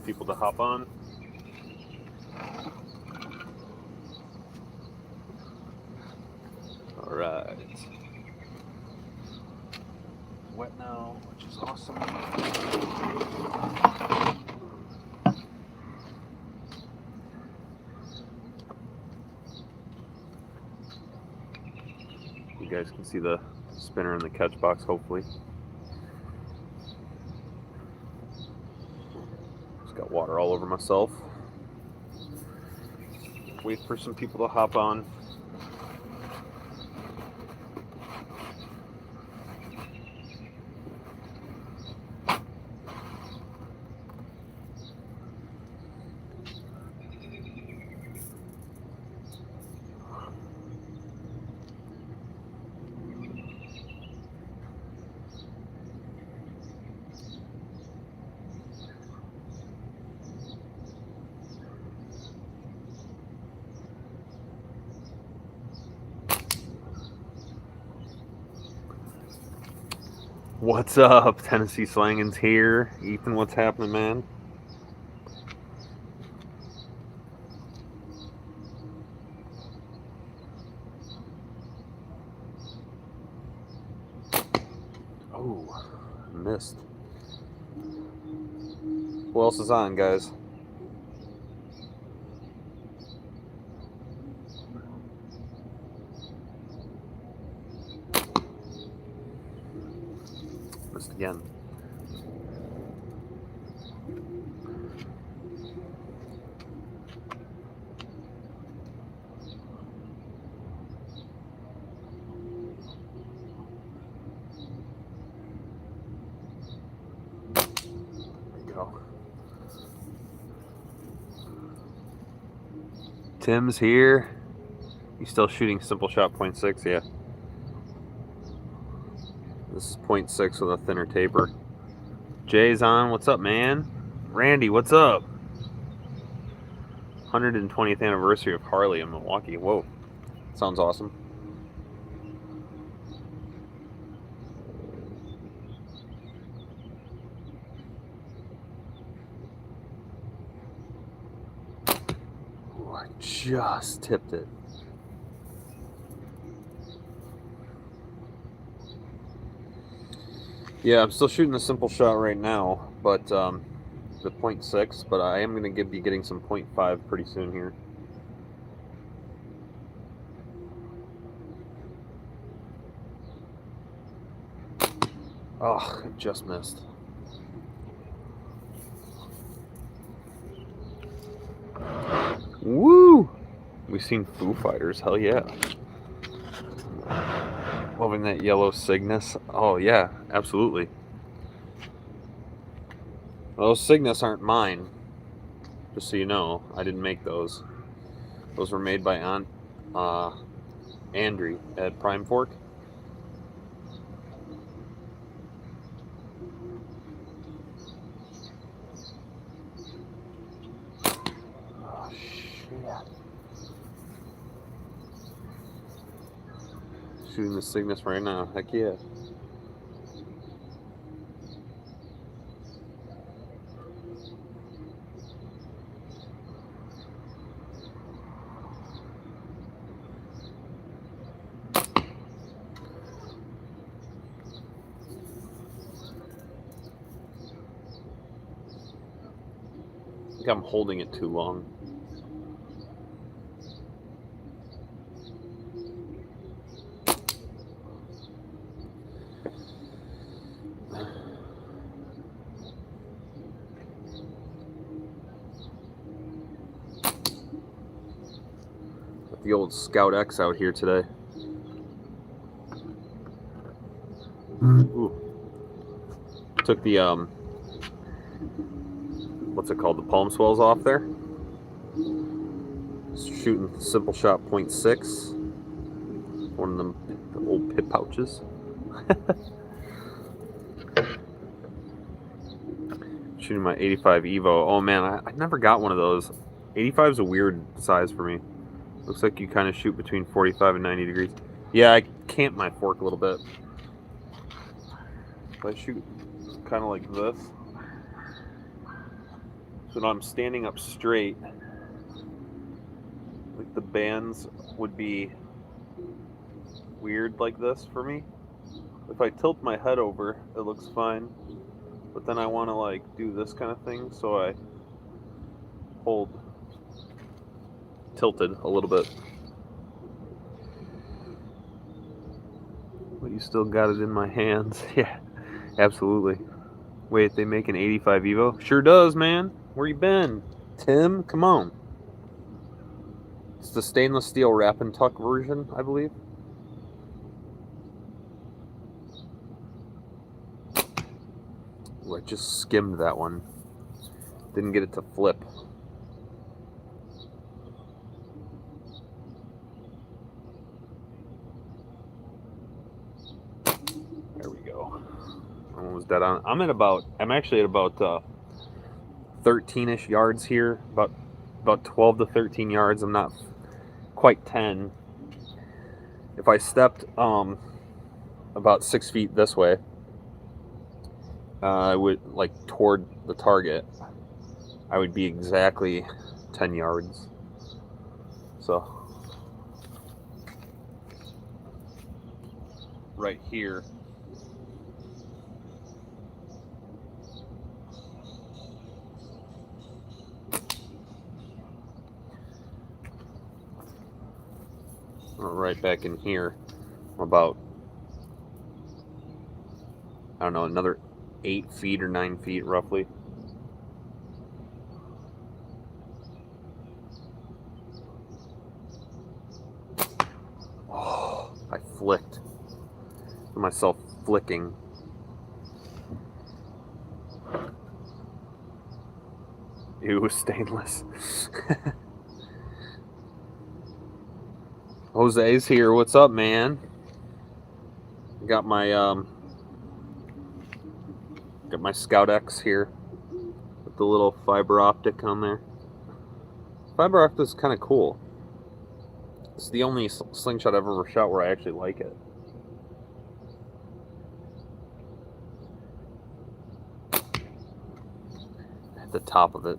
people to hop on. All right. Wet now, which is awesome. You guys can see the spinner in the catch box, hopefully. Just got water all over myself. Wait for some people to hop on. What's up? Tennessee Slangins here. Ethan, what's happening, man? Oh, missed. Who else is on, guys? Missed again. There you go. Tim's here. You still shooting simple shot 0.6? Yeah. This is 0.6 with a thinner taper. Jay's on. What's up, man? Randy, what's up? 120th anniversary of Harley in Milwaukee. Whoa. Sounds awesome. Ooh, I just tipped it. Yeah, I'm still shooting a simple shot right now, but the 0.6, but I am going to be getting some 0.5 pretty soon here. Oh, I just missed. Woo! We've seen Foo Fighters, hell yeah. Loving that yellow Cygnus. Oh yeah, absolutely. Those Cygnus aren't mine, just so you know. I didn't make those. Those were made by Andrew at Prime Fork. Oh shit. Shooting the Cygnus right now. Heck yeah. I think I'm holding it too long. The old Scout X out here today. Ooh. Took the what's it called? The palm swells off there. Shooting simple shot 0.6. One of them the old pit pouches. Shooting my 85 Evo. Oh man, I never got one of those. 85 is a weird size for me. Looks like you kind of shoot between 45 and 90 degrees. Yeah, I camp my fork a little bit. I shoot kind of like this. So when I'm standing up straight, like the bands would be weird like this for me. If I tilt my head over, it looks fine. But then I want to like do this kind of thing, so I hold tilted a little bit. But you still got it in my hands. Yeah, absolutely. Wait, they make an 85 Evo? Sure does, man. Where you been? Tim, come on. It's the stainless steel wrap and tuck version, I believe. Ooh, I just skimmed that one. Didn't get it to flip. There we go. Almost dead on. I'm actually at about 13-ish yards here. About 12 to 13 yards. I'm not quite 10. If I stepped about 6 feet this way, I would, like, toward the target, I would be exactly 10 yards. So right here, or right back in here, about, I don't know, another 8 feet or 9 feet roughly. Oh, I flicked. Myself flicking. Ew, stainless. Jose's here. What's up, man? Got my Scout X here with the little fiber optic on there. Fiber optic is kind of cool. It's the only slingshot I've ever shot where I actually like it. At the top of it.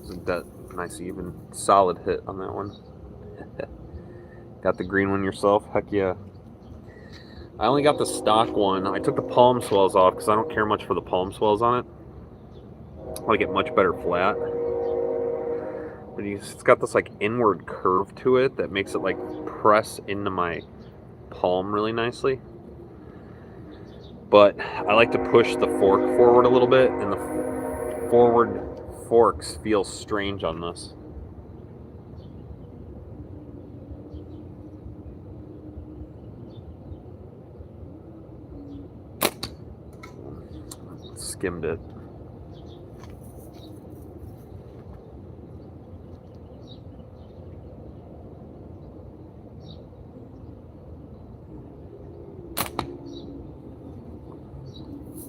Isn't that nice, even solid hit on that one? Got the green one yourself? Heck yeah. I only got the stock one. I took the palm swells off because I don't care much for the palm swells on it. I like it much better flat. But it's got this like inward curve to it that makes it like press into my palm really nicely. But I like to push the fork forward a little bit, and the forward forks feel strange on this. Skimmed it.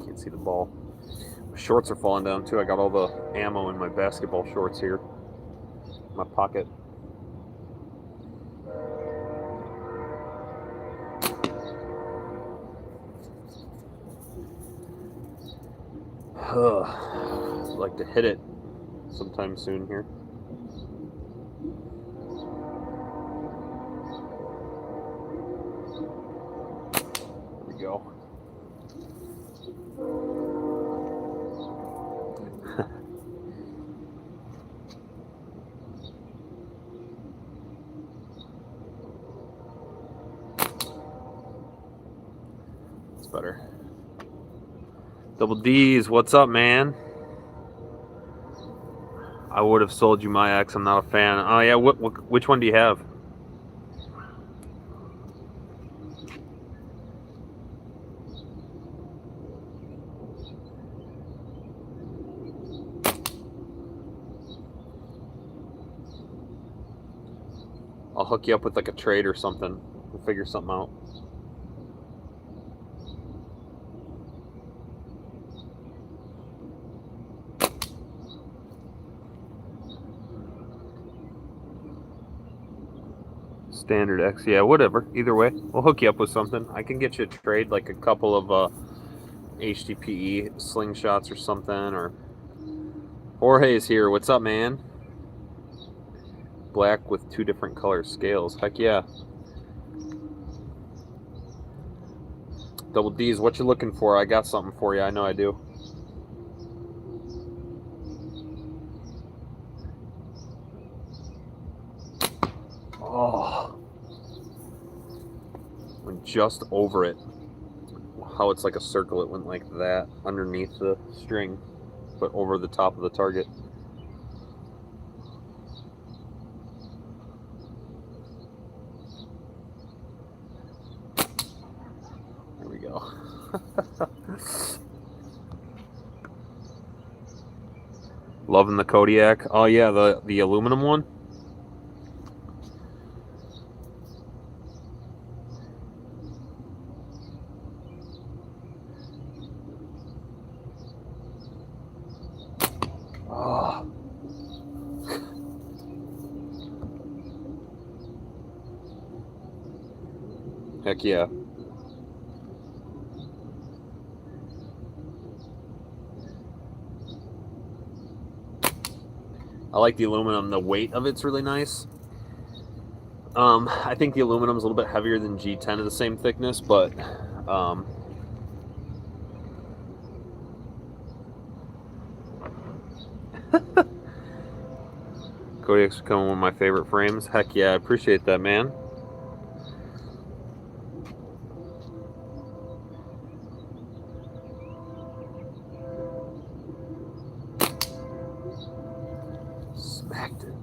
Can't see the ball. My shorts are falling down too. I got all the ammo in my basketball shorts here. My pocket. I'd like to hit it sometime soon here. There we go. It's better. Double D's, what's up, man? I would have sold you my X. I'm not a fan. Oh yeah, which one do you have? I'll hook you up with like a trade or something. We'll figure something out. Standard X, yeah, whatever. Either way, we'll hook you up with something. I can get you a trade, like a couple of HDPE slingshots or something. Or Jorge's here. What's up, man? Black with 2 different color scales. Heck yeah. Double D's, what you looking for? I got something for you. I know I do. Oh. Went just over it. How it's like a circle. It went like that underneath the string, but over the top of the target. There we go. Loving the Kodiak. Oh yeah, the aluminum one. Oh. Heck yeah. I like the aluminum. The weight of it's really nice. I think the aluminum's a little bit heavier than G10 of the same thickness, but Kodiak's become one of my favorite frames. Heck yeah, I appreciate that, man. Smacked it.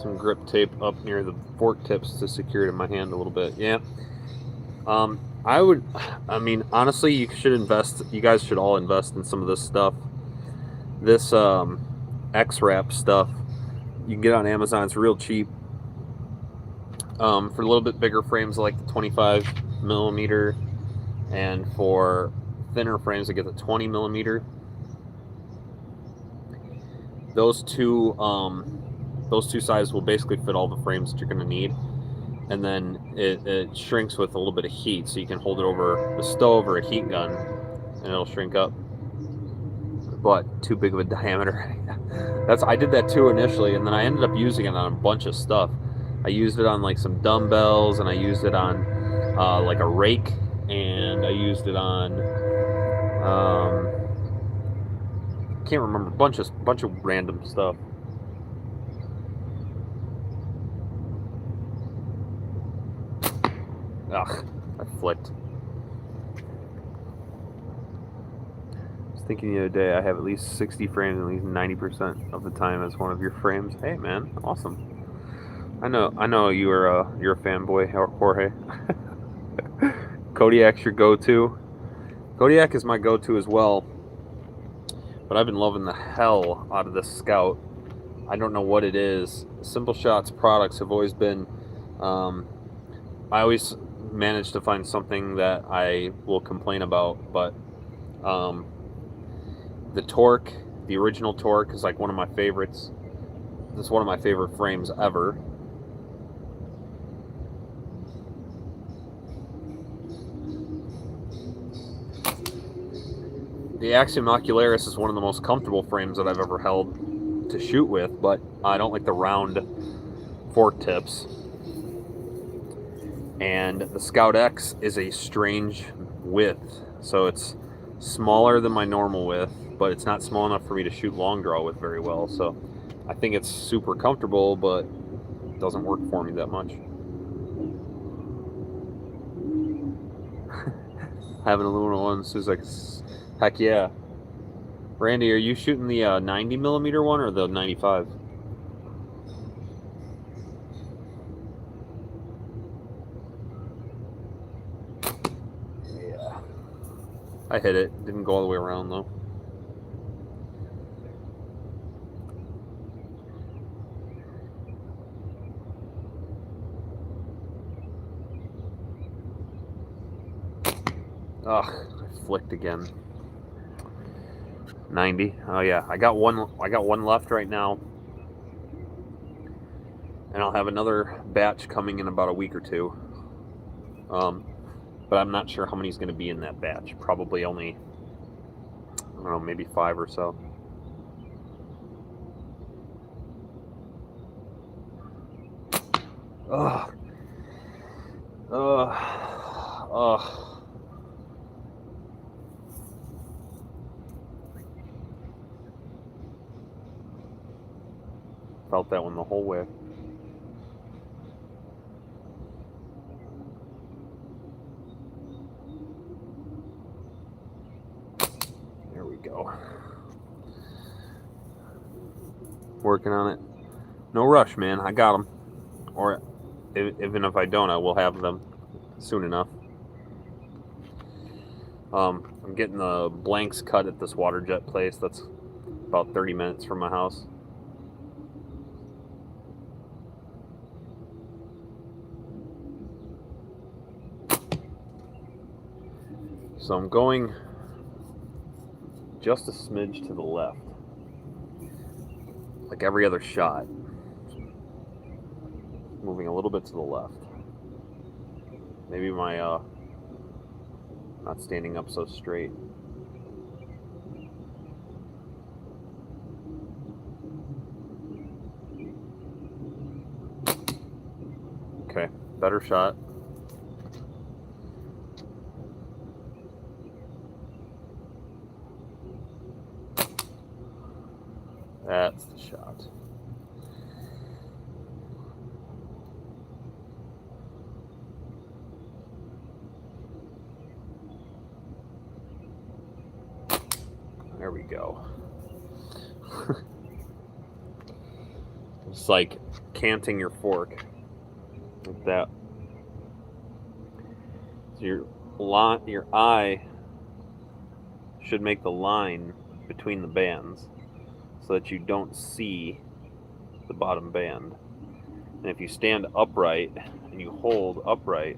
Some grip tape up near the fork tips to secure it in my hand a little bit. Yeah. I mean, honestly, you guys should all invest in some of this stuff. This X-Wrap stuff, you can get on Amazon. It's real cheap. For a little bit bigger frames like the 25 millimeter, and for thinner frames, I get the 20 millimeter. Those two sizes will basically fit all the frames that you're going to need, and then it shrinks with a little bit of heat, so you can hold it over the stove or a heat gun, and it'll shrink up. But too big of a diameter. I did that too initially, and then I ended up using it on a bunch of stuff. I used it on like some dumbbells, and I used it on like a rake, and I used it on can't remember, bunch of random stuff. Ugh, I flicked. I was thinking the other day, I have at least 60 frames, at least 90% of the time as one of your frames. Hey man, awesome. I know you're a fanboy, Jorge. Kodiak's your go-to. Kodiak is my go-to as well. But I've been loving the hell out of this Scout. I don't know what it is. Simple Shots products have always been. I always manage to find something that I will complain about, but the torque, the original torque, is like one of my favorites. This is one of my favorite frames ever. The Axiom Ocularis is one of the most comfortable frames that I've ever held to shoot with, but I don't like the round fork tips. And the Scout X is a strange width, so it's smaller than my normal width, but it's not small enough for me to shoot long draw with very well. So I think it's super comfortable, but it doesn't work for me that much. Having a aluminum one is like, heck yeah. Randy, are you shooting the 90 millimeter one or the 95? Yeah. I hit it. Didn't go all the way around though. Ugh, I flicked again. 90. Oh yeah, I got one left right now. And I'll have another batch coming in about a week or two. But I'm not sure how many's going to be in that batch. Probably only, I don't know, maybe 5 or so. Ugh. Ugh. Ugh. Felt that one the whole way. There we go. Working on it. No rush, man. I got them. Or even if I don't, I will have them soon enough. I'm getting the blanks cut at this water jet place. That's about 30 minutes from my house. So I'm going just a smidge to the left, like every other shot. Moving a little bit to the left. Maybe my not standing up so straight. Okay, better shot. That's the shot. There we go. It's like canting your fork. Like that. So your eye should make the line between the bands so that you don't see the bottom band. And if you stand upright and you hold upright,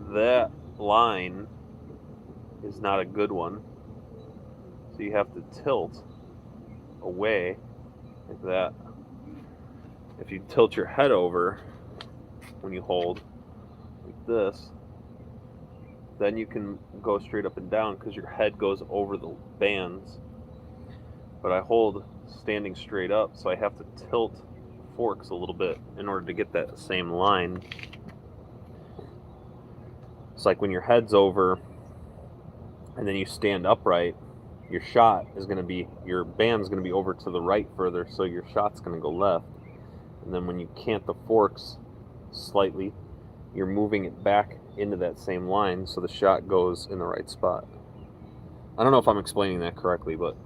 that line is not a good one. So you have to tilt away like that. If you tilt your head over when you hold like this, then you can go straight up and down because your head goes over the bands. But I hold standing straight up, so I have to tilt forks a little bit in order to get that same line. It's like when your head's over and then you stand upright, your shot is going to be, your band's going to be over to the right further, so your shot's going to go left. And then when you cant the forks slightly, you're moving it back into that same line so the shot goes in the right spot. I don't know if I'm explaining that correctly, but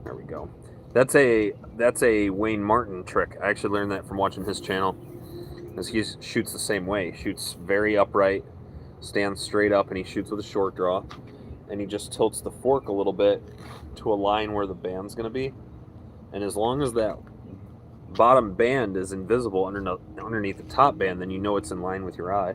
there we go. That's a Wayne Martin trick. I actually learned that from watching his channel, because he shoots the same way. He shoots very upright, stands straight up, and he shoots with a short draw, and he just tilts the fork a little bit to a line where the band's going to be, and as long as that bottom band is invisible underneath the top band, then you know it's in line with your eye.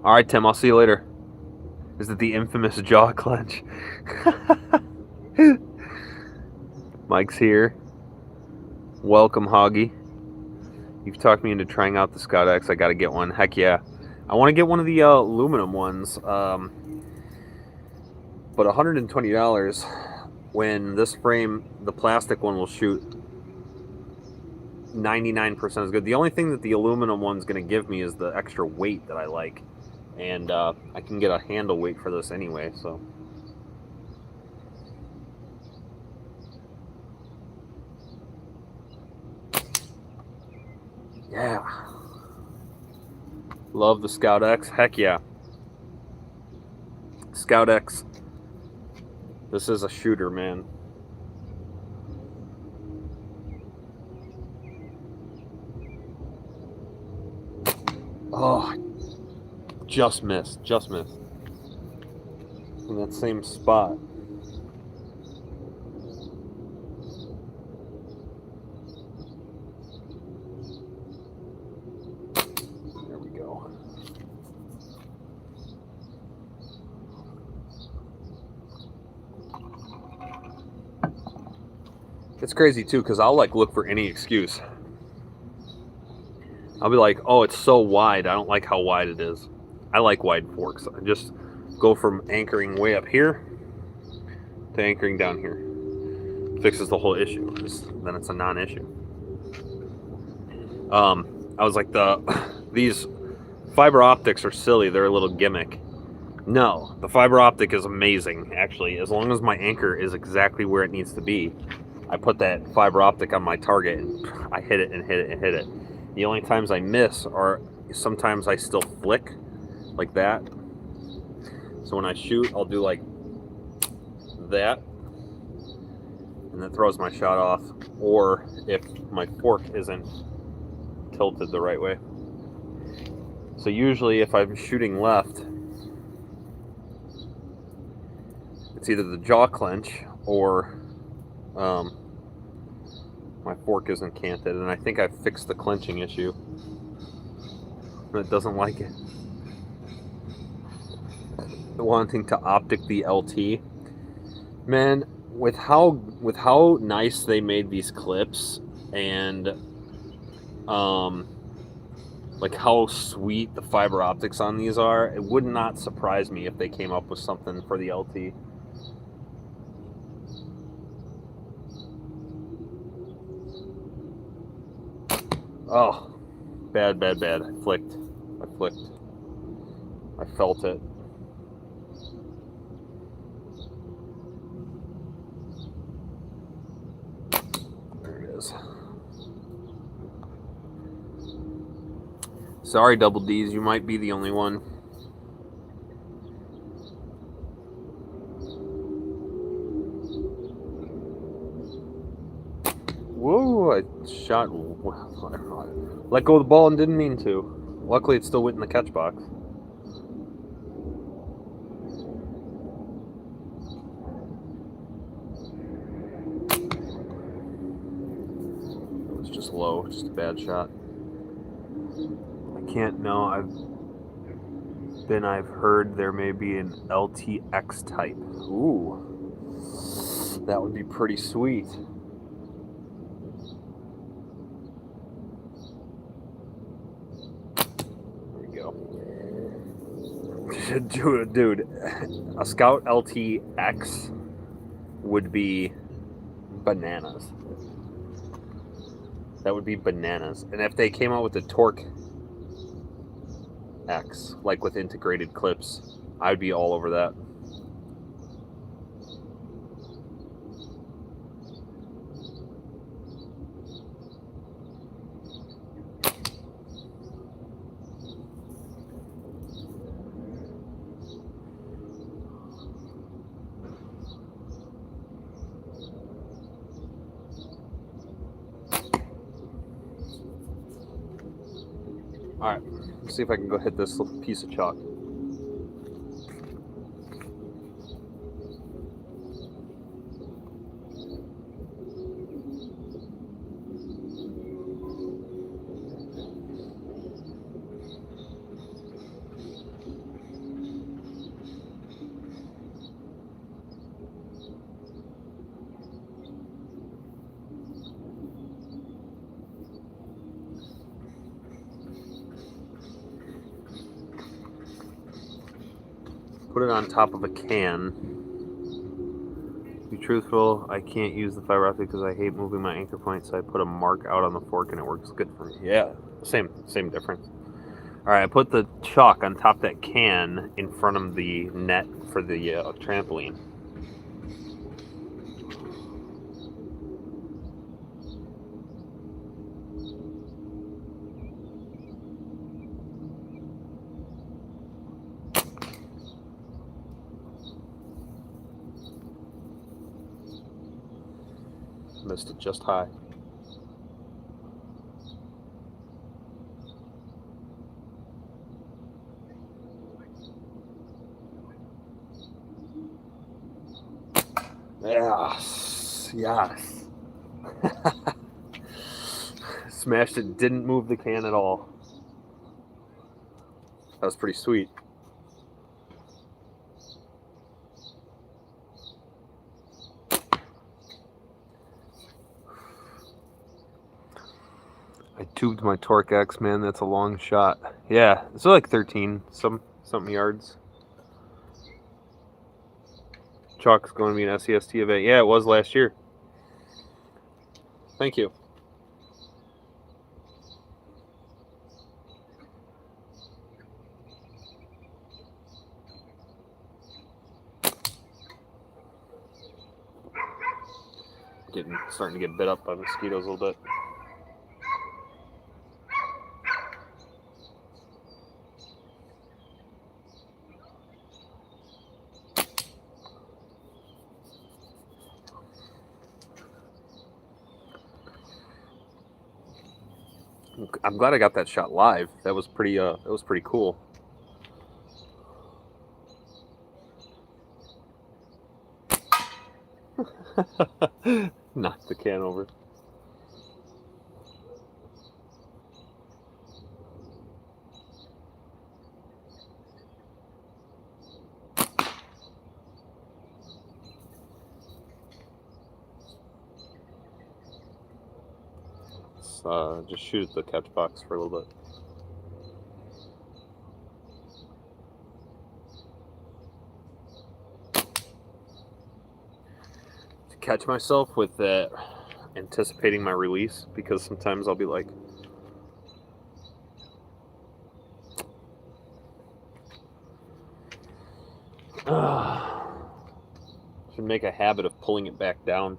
All right, Tim, I'll see you later. Is it the infamous jaw clench? Mike's here. Welcome, Hoggy. You've talked me into trying out the Scout X. I got to get one. Heck yeah. I want to get one of the aluminum ones. But $120 when this frame, the plastic one, will shoot 99% as good. The only thing that the aluminum one's going to give me is the extra weight that I like. And I can get a handle weight for this anyway, so. Yeah. Love the Scout X. Heck yeah. Scout X. This is a shooter, man. Oh, just missed. In that same spot. There we go. It's crazy too, because I'll like look for any excuse. I'll be like, oh, it's so wide. I don't like how wide it is. I like wide forks. I just go from anchoring way up here to anchoring down here. Fixes the whole issue. Then it's a non-issue. I was like, these fiber optics are silly. They're a little gimmick. No, the fiber optic is amazing, actually. As long as my anchor is exactly where it needs to be, I put that fiber optic on my target and I hit it and hit it and hit it. The only times I miss are sometimes I still flick like that. So when I shoot, I'll do like that, and that throws my shot off. Or if my fork isn't tilted the right way. So usually if I'm shooting left, it's either the jaw clench or my fork isn't canted, and I think I fixed the clenching issue. It doesn't like it. Wanting to optic the LT, man, with how nice they made these clips, and like how sweet the fiber optics on these are, it would not surprise me if they came up with something for the LT. Oh, bad. I flicked. I felt it. There it is. Sorry, Double D's, you might be the only one. Whoa, I shot. Let go of the ball and didn't mean to. Luckily, it still went in the catch box. It was just low, just a bad shot. I can't know. I've heard there may be an LTX type. Ooh, that would be pretty sweet. Dude, a Scout LTX would be bananas. That would be bananas. And if they came out with the Torque X, like with integrated clips, I'd be all over that. Alright, let's see if I can go hit this little piece of chalk. Put it on top of a can. To be truthful, I can't use the fiber optic because I hate moving my anchor point, so I put a mark out on the fork and it works good for me. Yeah, same difference. Alright, I put the chalk on top of that can in front of the net for the trampoline. Missed it just high. Yes. Yes. Smashed it, didn't move the can at all. That was pretty sweet. I tubed my Torque X, man. That's a long shot. Yeah, it's like 13 something yards. Chalk's going to be an SEST event. Yeah, it was last year. Thank you. Starting to get bit up by mosquitoes a little bit. I'm glad I got that shot live. That was pretty cool. Knocked the can over. Let's just shoot at the catch box for a little bit. To catch myself with that, anticipating my release, because sometimes I'll be like, should make a habit of pulling it back down.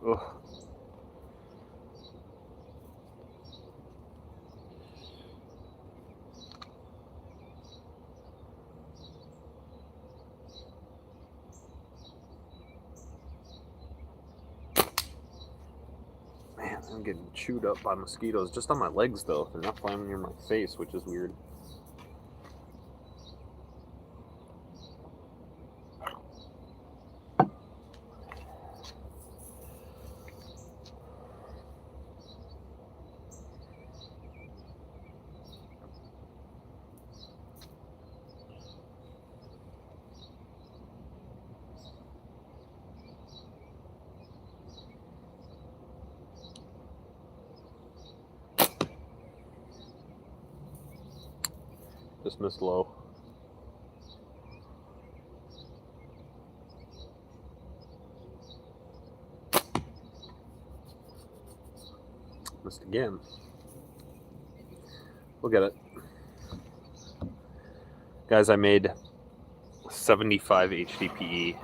Ugh. Man, I'm getting chewed up by mosquitoes just on my legs, though. They're not flying near my face, which is weird. Just missed low. Missed again. We'll get it. Guys, I made 75 HDPE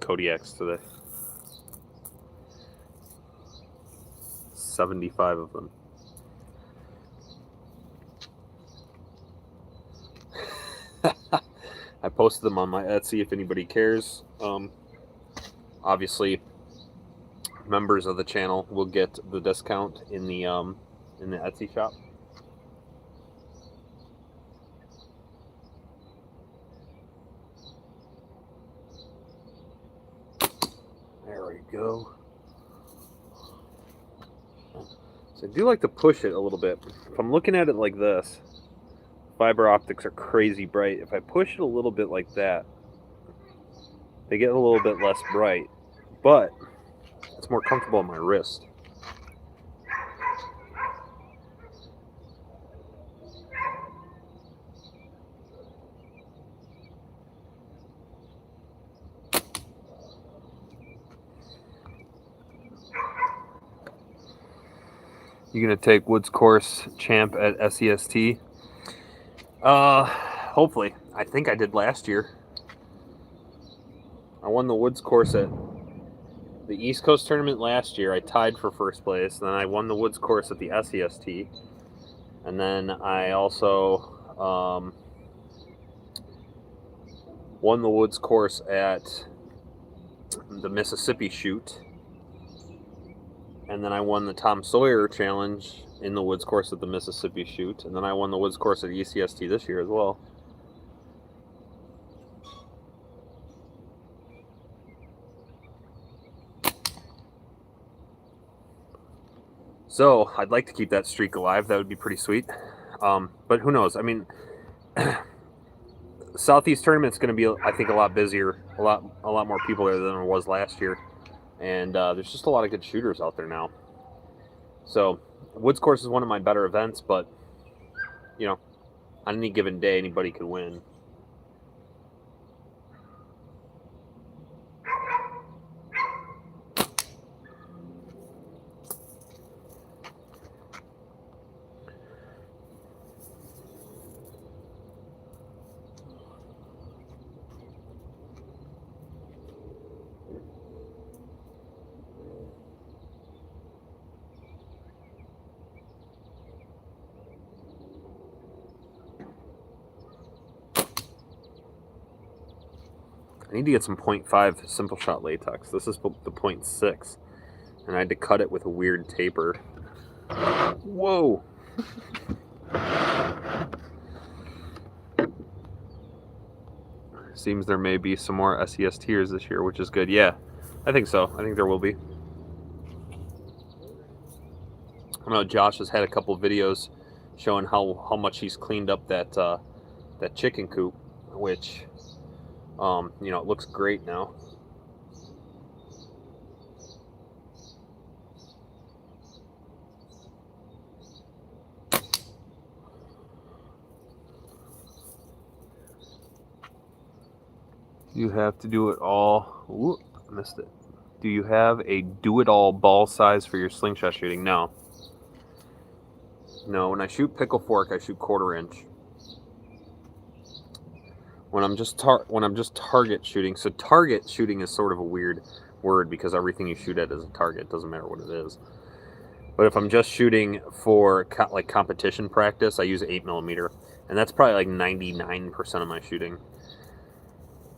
Kodiaks today. 75 of them. I posted them on my Etsy if anybody cares. Obviously, members of the channel will get the discount in the Etsy shop. There we go. So I do like to push it a little bit. If I'm looking at it like this, fiber optics are crazy bright. If I push it a little bit like that, they get a little bit less bright, but it's more comfortable on my wrist. You gonna take Woods Course Champ at SEST? Hopefully. I think I did last year. I won the Woods Course at the East Coast tournament last year. I tied for first place. Then I won the Woods Course at the SEST. And then I also won the Woods Course at the Mississippi Shoot. And then I won the Tom Sawyer Challenge in the woods course at the Mississippi Shoot, and then I won the woods course at ECST this year as well. So I'd like to keep that streak alive. That would be pretty sweet. But who knows? I mean, Southeast tournament's going to be, I think, a lot busier, a lot more people there than there was last year, and there's just a lot of good shooters out there now. So woods course is one of my better events, but you know, on any given day, anybody can win. I need to get some 0.5 simple shot latex. This is the 0.6, and I had to cut it with a weird taper. Whoa! Seems there may be some more SES tiers this year, which is good. Yeah, I think so. I think there will be. I know Josh has had a couple videos showing how much he's cleaned up that that chicken coop, which you know, it looks great now. You have to do it all. Ooh, I missed it. Do you have a do-it-all ball size for your slingshot shooting? No. No, when I shoot pickle fork, I shoot 1/4 inch. When I'm just target shooting, so target shooting is sort of a weird word because everything you shoot at is a target. It doesn't matter what it is. But if I'm just shooting for like competition practice, I use 8mm, and that's probably like 99% of my shooting.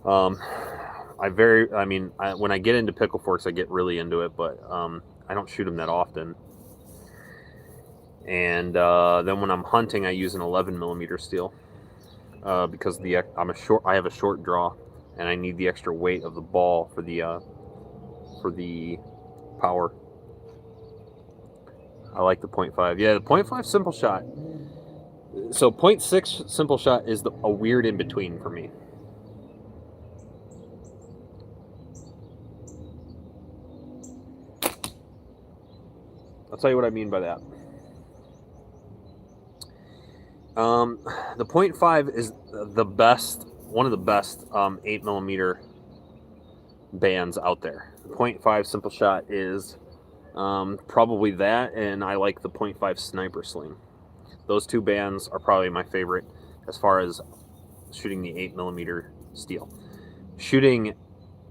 When I get into pickle forks, I get really into it, but I don't shoot them that often. And then when I'm hunting, I use an 11mm steel because I have a short draw, and I need the extra weight of the ball for the power. I like the 0.5. Yeah, the 0.5 simple shot. So 0.6 simple shot is a weird in between for me. I'll tell you what I mean by that. The 0.5 is the best, one of the best 8mm bands out there. The 0.5 simple shot is probably that, and I like the 0.5 sniper sling. Those two bands are probably my favorite as far as shooting the 8mm steel. Shooting,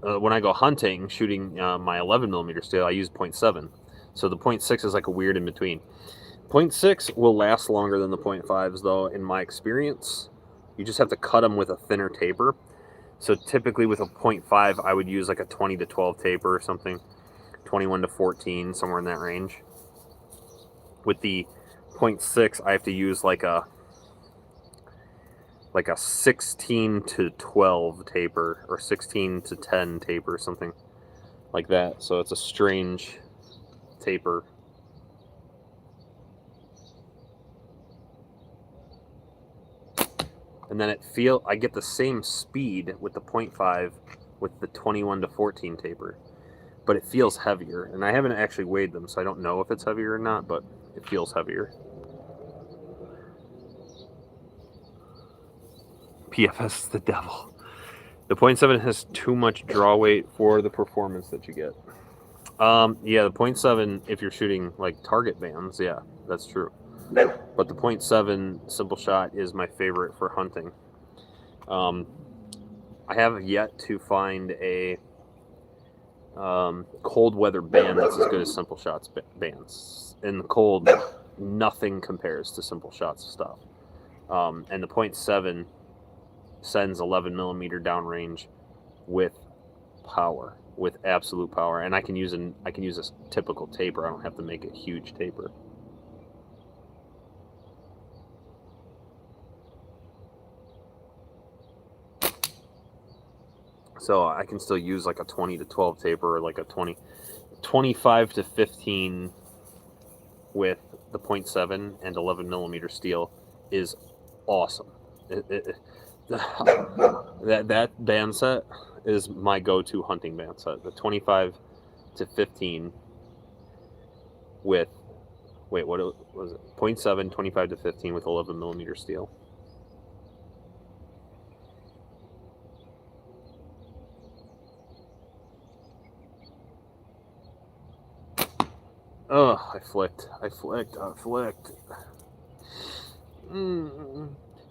when I go hunting, shooting my 11mm steel, I use 0.7. So the 0.6 is like a weird in between. 0.6 will last longer than the 0.5s, though, in my experience. You just have to cut them with a thinner taper. So typically with a 0.5, I would use like a 20 to 12 taper or something. 21 to 14, somewhere in that range. With the 0.6, I have to use like a 16 to 12 taper, or 16 to 10 taper, something like that. So it's a strange taper. And then I get the same speed with the 0.5 with the 21 to 14 taper, but it feels heavier. And I haven't actually weighed them, so I don't know if it's heavier or not, but it feels heavier. PFS is the devil. The 0.7 has too much draw weight for the performance that you get. Yeah, the 0.7, if you're shooting like target bands, yeah, that's true. But the 0.7 simple shot is my favorite for hunting. I have yet to find a cold weather band that's as good as simple shots bands. In the cold, nothing compares to simple shots stuff. And the 0.7 sends 11mm downrange with power, with absolute power, and I can use a typical taper. I don't have to make a huge taper. So I can still use like a 20 to 12 taper, or like a 25 to 15 with the 0.7 and 11 millimeter steel is awesome. That band set is my go-to hunting band set. The 25 to 15 with, wait, what was it? 0.7, 25 to 15 with 11 millimeter steel. Oh, I flicked.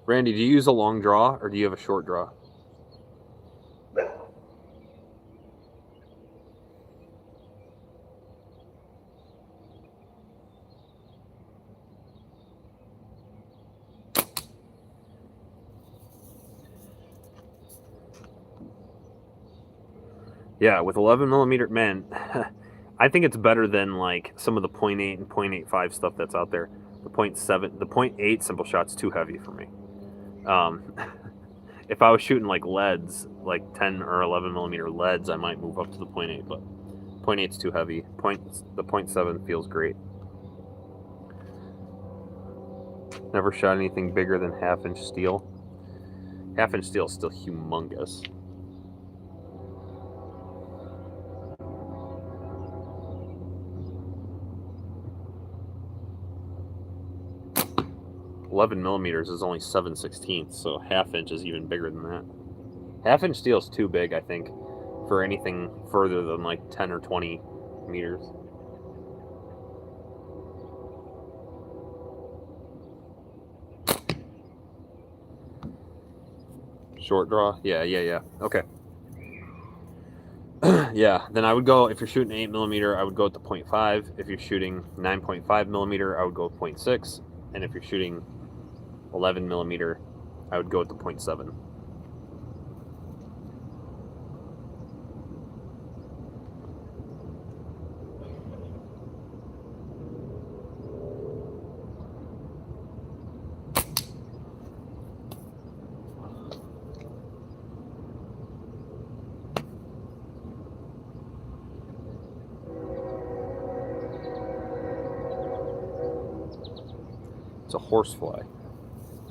Randy, do you use a long draw or do you have a short draw? Yeah, with 11 millimeter, man, I think it's better than like some of the 0.8 and 0.85 stuff that's out there. The 0.7, the 0.8 simple shot's too heavy for me. If I was shooting like leads, like 10 or 11 millimeter leads, I might move up to the 0.8, but 0.8's too heavy. The 0.7 feels great. Never shot anything bigger than 1/2 inch steel. 1/2 inch steel is still humongous. .11 millimeters is only 7/16, so 1/2 inch is even bigger than that. 1/2 inch steel is too big, I think, for anything further than like 10 or 20 meters. Short draw? Yeah. Okay. Yeah, then I would go, if you're shooting 8 millimeter, I would go with the 0.5. If you're shooting 9.5 millimeter, I would go with 0.6. And if you're shooting 11 millimeter, I would go with the 0.7. It's a horsefly.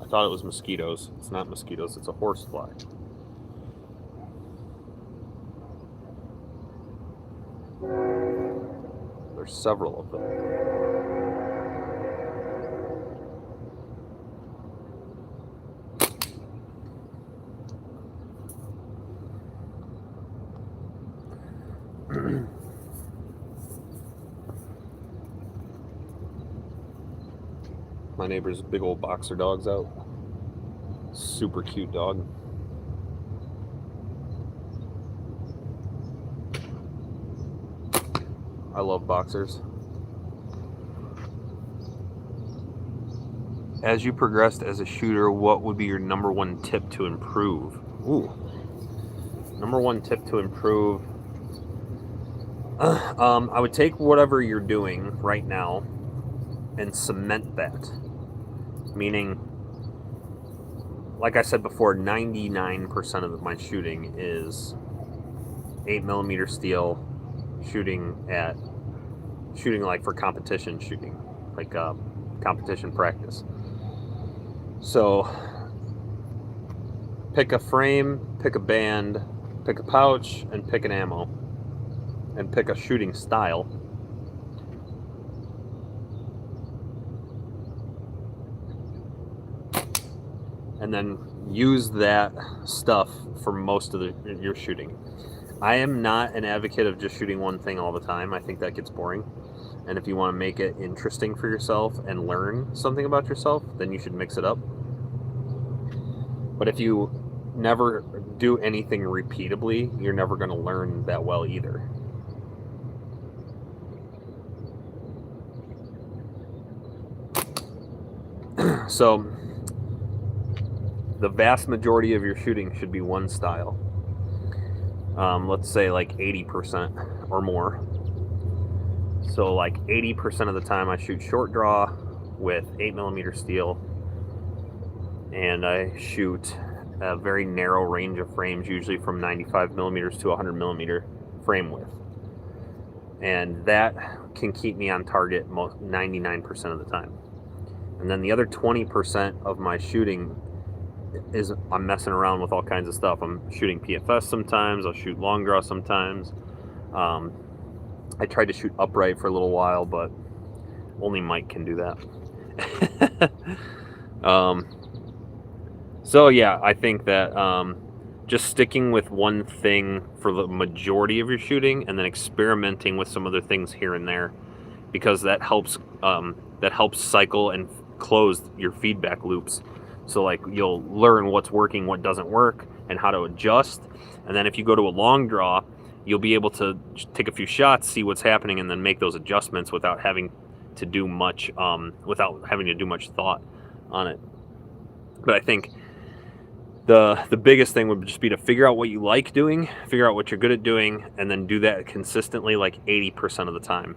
I thought it was mosquitoes. It's not mosquitoes, it's a horsefly. There's several of them. My neighbor's big old boxer dog's out. Super cute dog. I love boxers. As you progressed as a shooter, what would be your #1 tip to improve? Ooh. #1 tip to improve. I would take whatever you're doing right now and cement that. Meaning, like I said before, 99% of my shooting is 8 millimeter steel, shooting like for competition shooting, like competition practice. So pick a frame, pick a band, pick a pouch, and pick an ammo, and pick a shooting style. And then use that stuff for most of your shooting. I am not an advocate of just shooting one thing all the time. I think that gets boring. And if you want to make it interesting for yourself and learn something about yourself, then you should mix it up. But if you never do anything repeatably, you're never going to learn that well either. So the vast majority of your shooting should be one style. Let's say like 80% or more. So like 80% of the time I shoot short draw with 8 millimeter steel, and I shoot a very narrow range of frames, usually from 95 millimeters to 100 millimeter frame width. And that can keep me on target 99% of the time. And then the other 20% of my shooting is I'm messing around with all kinds of stuff. I'm shooting PFS sometimes, I'll shoot long draw sometimes. I tried to shoot upright for a little while, but only Mike can do that. So yeah, I think that just sticking with one thing for the majority of your shooting and then experimenting with some other things here and there, because that helps cycle and close your feedback loops. So like you'll learn what's working, what doesn't work, and how to adjust. And then if you go to a long draw, you'll be able to take a few shots, see what's happening, and then make those adjustments without having to do much thought on it. But I think the biggest thing would just be to figure out what you like doing, figure out what you're good at doing, and then do that consistently, like 80% of the time.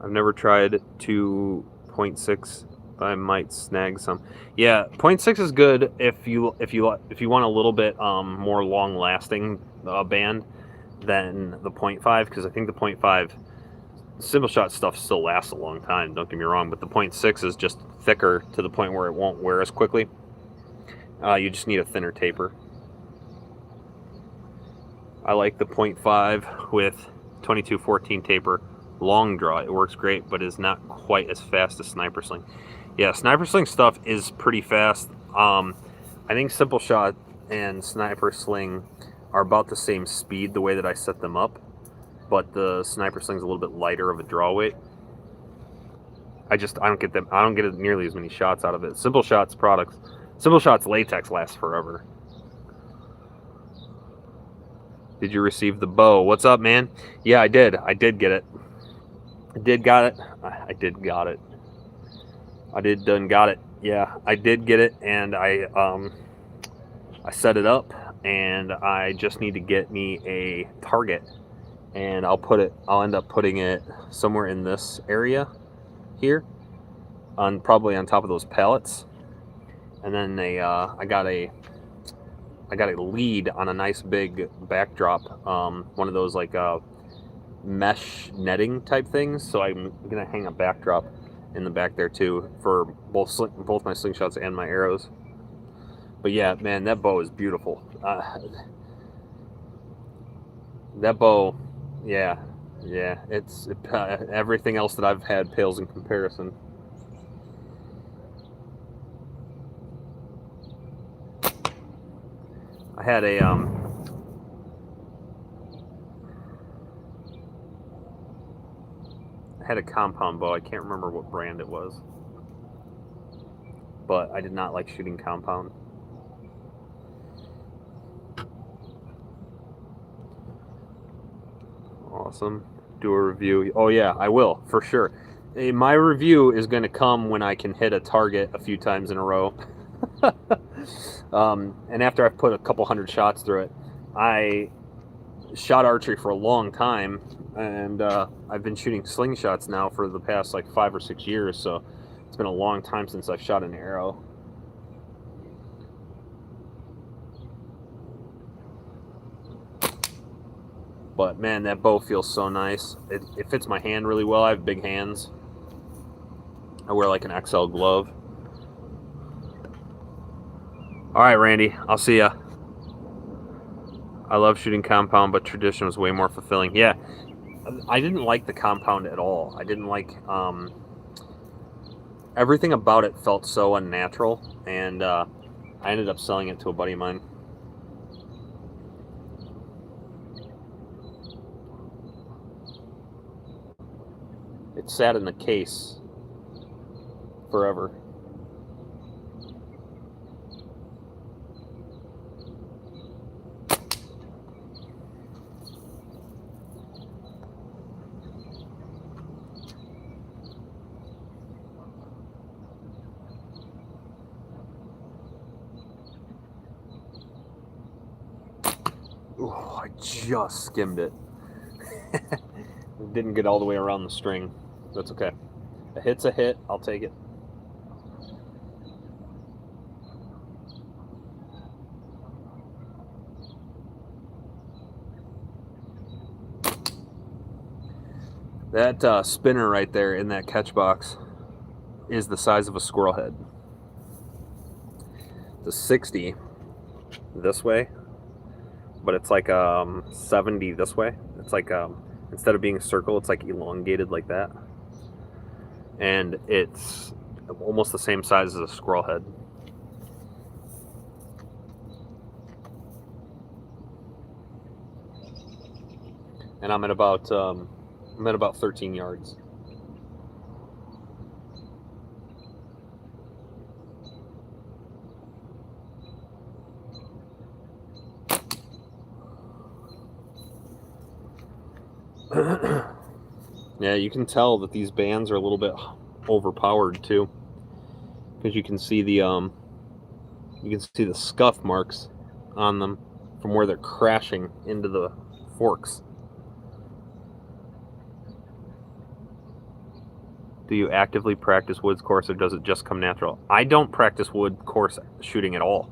I've never tried 2.6, but I might snag some. Yeah, 0.6 is good if you want a little bit more long lasting band than the 0.5, because I think the 0.5 simple shot stuff still lasts a long time, don't get me wrong, but the 0.6 is just thicker to the point where it won't wear as quickly. You just need a thinner taper. I like the 0.5 with 2214 taper long draw. It works great, but is not quite as fast as Sniper Sling. Yeah, Sniper Sling stuff is pretty fast. I think Simple Shot and Sniper Sling are about the same speed the way that I set them up, but the Sniper Sling's a little bit lighter of a draw weight. I don't get nearly as many shots out of it. Simple Shot's latex lasts forever. Did you receive the bow? What's up, man? Yeah, I did. I did get it. I did got it. Yeah, I did get it, and I set it up, and I just need to get me a target, and I'll end up putting it somewhere in this area here, probably on top of those pallets, and then I got a lead on a nice big backdrop, one of those like mesh netting type things. So I'm gonna hang a backdrop in the back there too for both my slingshots and my arrows. But yeah, man, that bow is beautiful. That bow, yeah, everything else that I've had pales in comparison. I had a compound bow. I can't remember what brand it was, but I did not like shooting compound. Awesome. Do a review. Oh yeah, I will, for sure. My review is going to come when I can hit a target a few times in a row. And after I've put a couple hundred shots through it. I shot archery for a long time, and I've been shooting slingshots now for the past like 5 or 6 years, so it's been a long time since I've shot an arrow. But man, that bow feels so nice. It fits my hand really well. I have big hands. I wear like an XL glove. All right, Randy, I'll see ya. I love shooting compound, but tradition was way more fulfilling. Yeah, I didn't like the compound at all. I didn't like everything about it felt so unnatural, and I ended up selling it to a buddy of mine. It sat in the case forever. Ooh, I just skimmed it. Didn't get all the way around the string. That's okay. A hit's a hit. I'll take it. That spinner right there in that catch box is the size of a squirrel head. The 60 this way, but it's like 70 this way. It's like instead of being a circle, it's like elongated like that, and it's almost the same size as a squirrel head. And I'm at about 13 yards. Yeah, you can tell that these bands are a little bit overpowered too, because you can see the scuff marks on them from where they're crashing into the forks. Do you actively practice woods course, or does it just come natural? I don't practice wood course shooting at all.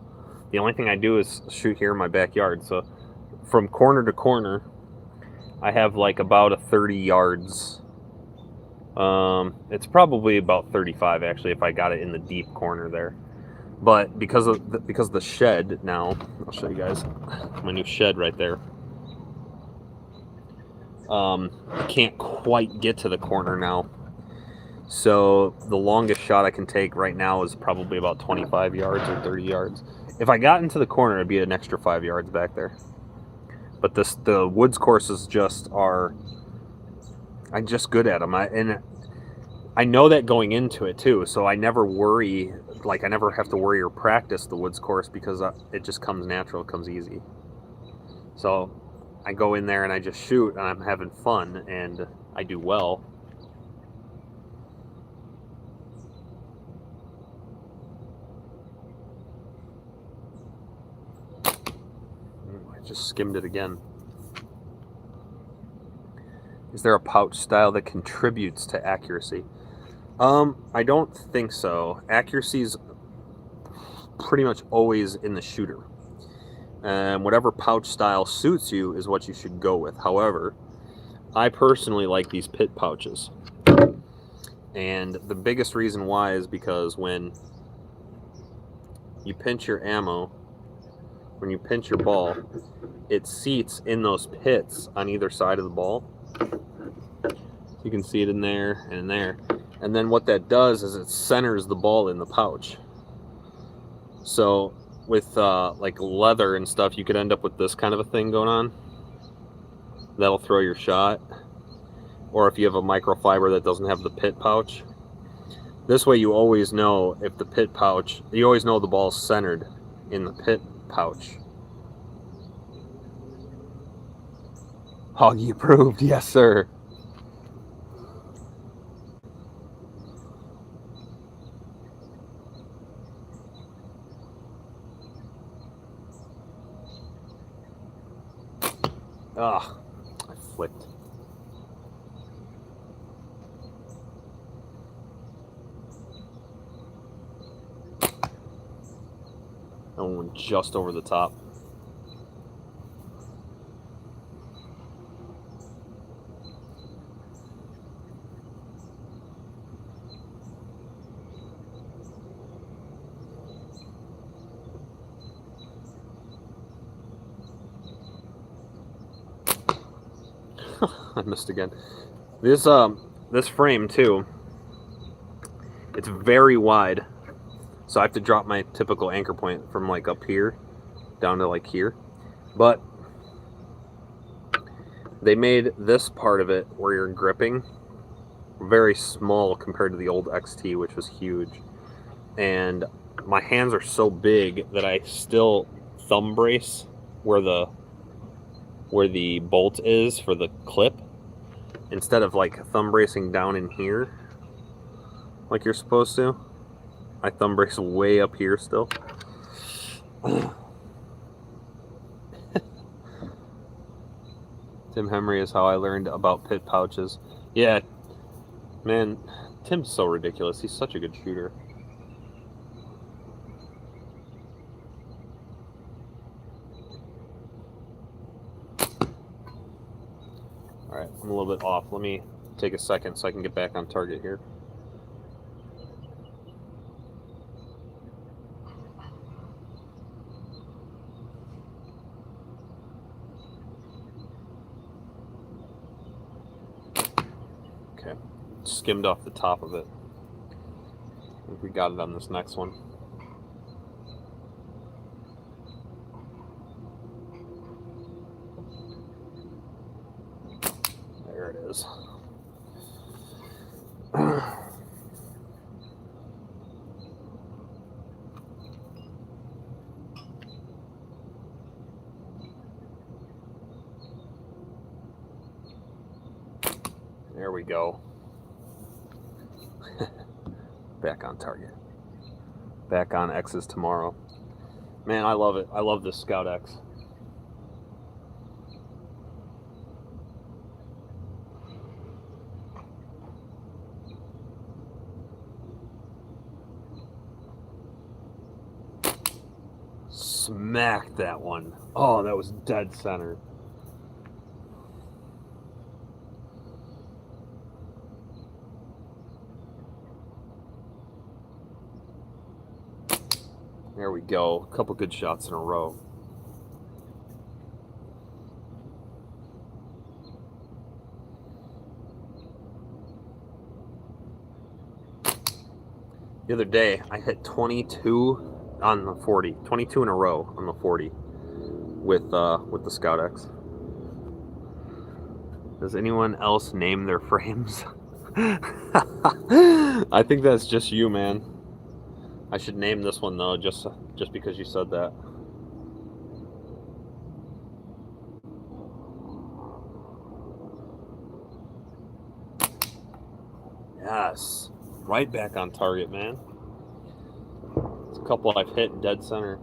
The only thing I do is shoot here in my backyard. So from corner to corner, I have like about a 30 yards. It's probably about 35 actually if I got it in the deep corner there. But because of the shed now, I'll show you guys my new shed right there. I can't quite get to the corner now. So the longest shot I can take right now is probably about 25 yards or 30 yards. If I got into the corner, it'd be an extra 5 yards back there. But the woods courses I'm just good at them. I know that going into it too, so I never worry, like I never have to worry or practice the woods course because it just comes natural, it comes easy. So I go in there and I just shoot and I'm having fun and I do well. I just skimmed it again. Is there a pouch style that contributes to accuracy? I don't think so. Accuracy's pretty much always in the shooter. And whatever pouch style suits you is what you should go with. However, I personally like these pit pouches. And the biggest reason why is because when you pinch your ammo, when you pinch your ball, it seats in those pits on either side of the ball. You can see it in there and in there. And then what that does is it centers the ball in the pouch. So with like leather and stuff, you could end up with this kind of a thing going on. That'll throw your shot. Or if you have a microfiber that doesn't have the pit pouch. This way you always know if the pit pouch, you always know the ball's centered in the pit pouch. Hoggy approved, yes sir. Ah, I flicked. That one went just over the top. I missed again. This frame too, it's very wide, so I have to drop my typical anchor point from like up here down to like here. But they made this part of it where you're gripping very small compared to the old XT, which was huge. And my hands are so big that I still thumb brace where the bolt is for the clip, instead of like thumb bracing down in here like you're supposed to. I thumb brace way up here still. Tim Henry is how I learned about pit pouches. Yeah, man, Tim's so ridiculous. He's such a good shooter. Alright, I'm a little bit off. Let me take a second so I can get back on target here. Okay, skimmed off the top of it. I think we got it on this next one. There it is. There we go. Back on target. Back on X's tomorrow. Man, I love it. I love this Scout X. Smacked that one. Oh, that was dead center. There we go. A couple good shots in a row. The other day, I hit 22 on the 40. 22 in a row on the 40 with the Scout X. Does anyone else name their frames? I think that's just you, man. I should name this one though, just because you said that. Yes, right back on target, man. It's a couple I've hit dead center.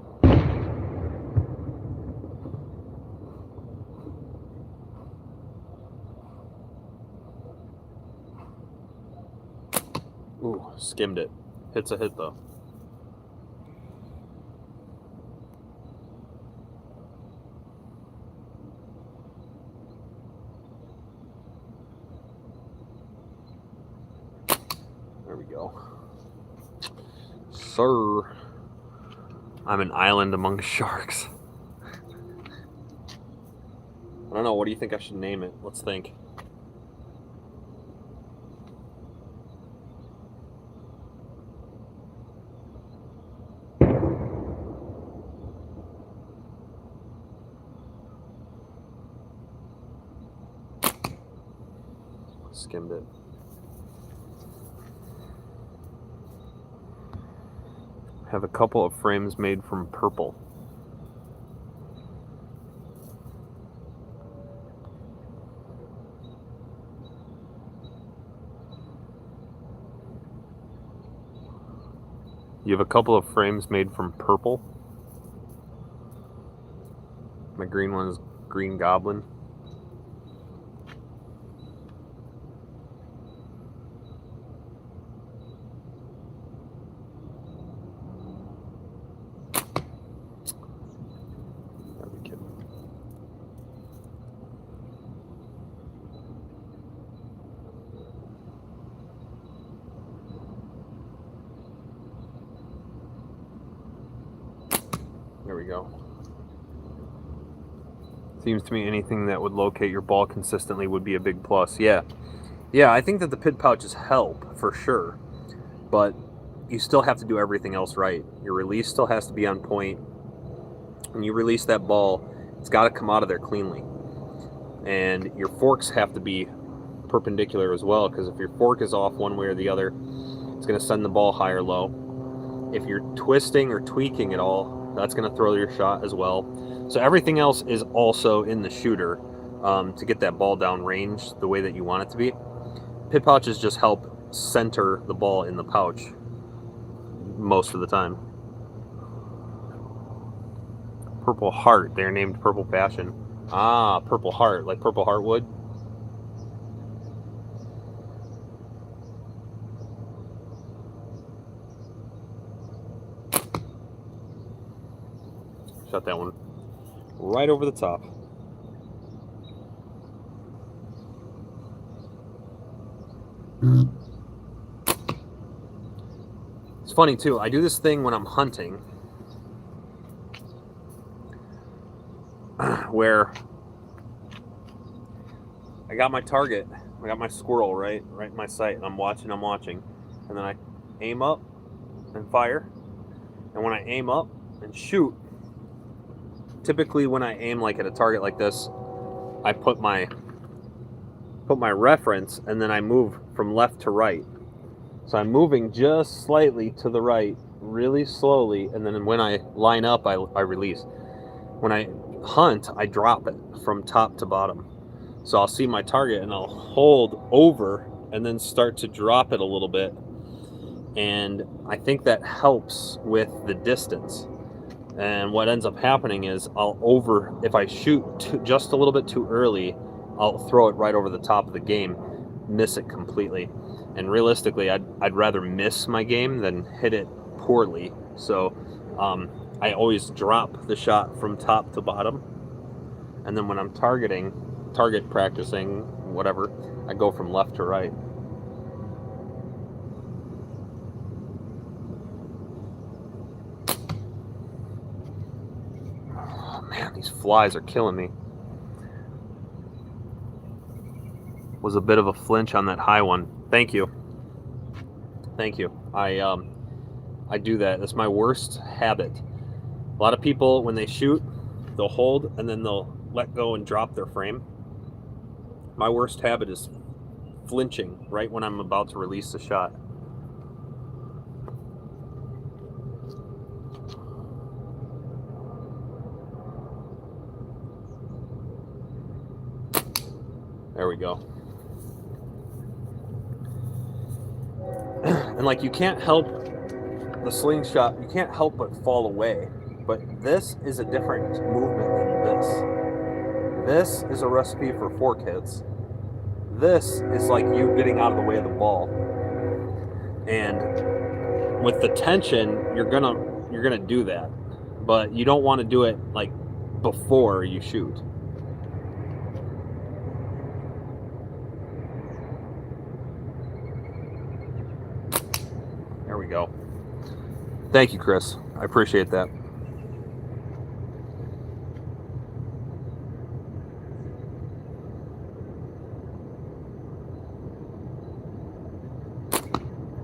Ooh, skimmed it. Hit's a hit though. There we go. Sir, I'm an island among sharks. I don't know, what do you think I should name it? Let's think. Skimmed it. Have a couple of frames made from purple. You have a couple of frames made from purple. My green one is Green Goblin. There we go. Seems to me anything that would locate your ball consistently would be a big plus. Yeah, I think that the pit pouches help for sure, but you still have to do everything else right. Your release still has to be on point. When you release that ball, it's got to come out of there cleanly. And your forks have to be perpendicular as well, because if your fork is off one way or the other, it's going to send the ball high or low. If you're twisting or tweaking at all, that's going to throw your shot as well. So everything else is also in the shooter to get that ball down range the way that you want it to be. Pit pouches just help center the ball in the pouch most of the time. Purple Heart, they're named Purple Passion. Ah, Purple Heart, like Purple Heartwood. Shot that one right over the top. It's funny too, I do this thing when I'm hunting where I got my target, I got my squirrel right in my sight, and I'm watching, and then I aim up and fire, and when I aim up and shoot, typically when I aim like at a target like this, I put my reference and then I move from left to right. So I'm moving just slightly to the right, really slowly, and then when I line up, I release. When I hunt, I drop it from top to bottom. So I'll see my target and I'll hold over and then start to drop it a little bit. And I think that helps with the distance. And what ends up happening is if I shoot just a little bit too early, I'll throw it right over the top of the game, miss it completely. And realistically, I'd rather miss my game than hit it poorly. So I always drop the shot from top to bottom. And then when I'm target practicing, whatever, I go from left to right. Oh man, these flies are killing me. Was a bit of a flinch on that high one. Thank you. I do that. That's my worst habit. A lot of people, when they shoot, they'll hold and then they'll let go and drop their frame. My worst habit is flinching right when I'm about to release the shot. There we go. And like, you can't help the slingshot, you can't help but fall away. But this is a different movement than this. This is a recipe for fork hits. This is like you getting out of the way of the ball. And with the tension, you're gonna do that. But you don't want to do it like before you shoot. There we go. Thank you, Chris. I appreciate that.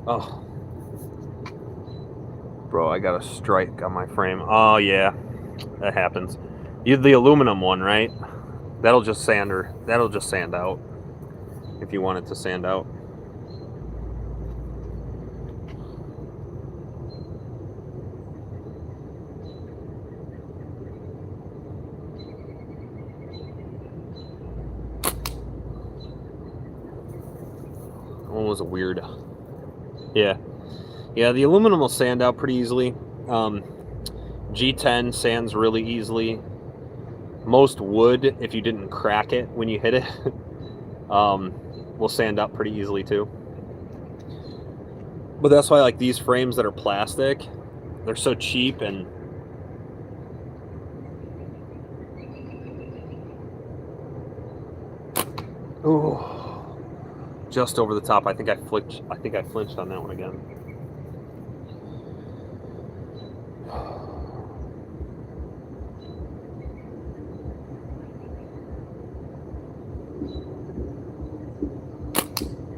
Oh. Bro, I got a strike on my frame. Oh, yeah. That happens. You had the aluminum one, right? That'll just sand out if you want it to sand out. One was a weird. Yeah, the aluminum will sand out pretty easily. G10 sands really easily. Most wood, if you didn't crack it when you hit it, will sand up pretty easily too. But that's why, like, these frames that are plastic, they're so cheap. And ooh, just over the top. I think I flinched on that one again.